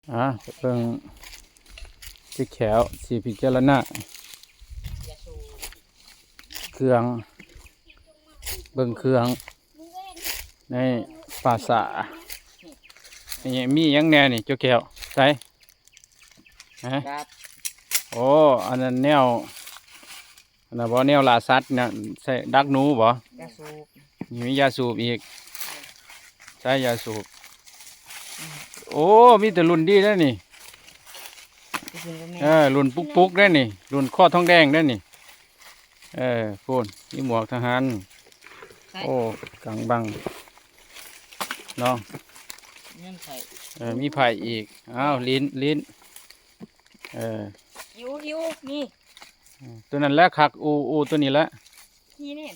เบิ่งที่แขวสีพิจารณาเครื่องเบิ่งเครื่องในภาษานี่มีหยังแน่นี่เจ้าแก้วใส่ฮะ ครับ โอ้อันนั้นแนวอันนั้นบ่แนวล่าสัตว์นะใส่ดักหนูบ่ ยาสูบ มียาสูบอีกใช้ยาสูบโอ้มีแต่รุ่นดีแล้วนี่ ที่กินก็แม่ รุ่นปุ๊กได้นี่รุ่นข้อทองแดงได้นี่พูนมีหมวกทหารโอ้กังบังเนาะ เงื่อนไข มีไผ่อีกอ้าวลิ้นยูนี่ ตัวนั้นแหละคักอูตัวนี้แหละ นี่นี่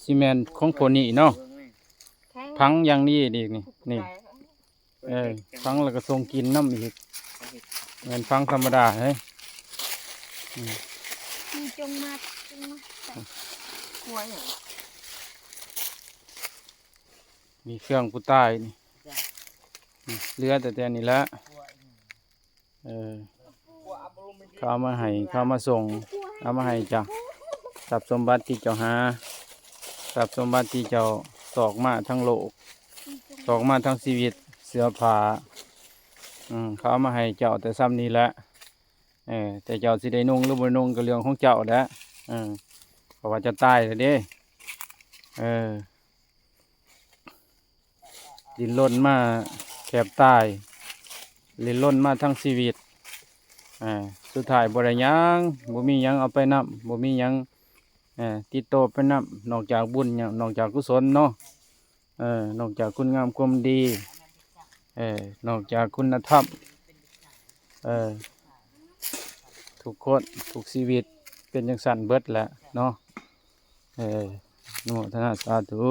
ซีเมนต์ของผลนี่เนาะพังอย่างนี้ดีนี่พังแล้วก็ทรงกินน้ำอีกเหมือนพังธรรมดาเฮ้ย มีจงมาขวอย่าง มีเครื่องกูใต้นี่เรือแต่นี่ละเขาเอามาให้เขามาส่งเอามาให้จ้ะทรัพย์สมบัติที่เจ้าหาทรัพย์สมบัติที่เจ้าสอกมาทั้งโลกสอกมาทั้งชีวิตเสื้อผ้าเขาเอามาให้เจ้าแต่ซ้ำนี้แหละแต่เจ้าสิได้นุ่งหรือบ่นุ่งก็เรื่องของเจ้าแหล้วเพราะว่าจะตายแล้วเด้ดินรนมาแคบตายดินรนมาทั้งชีวิตสุดท้ายบ่ได้หยังบ่มีหยังเอาไปนับบ่มีหยังติดโตไปนับนอกจากบุญนอกจากกุศลเนาะนอกจากคุณงามความดีนอกจากคุณธรรมทุกคนทุกชีวิตเป็นจังซั่นเบิดแหละเนาะโมทนาสาธุ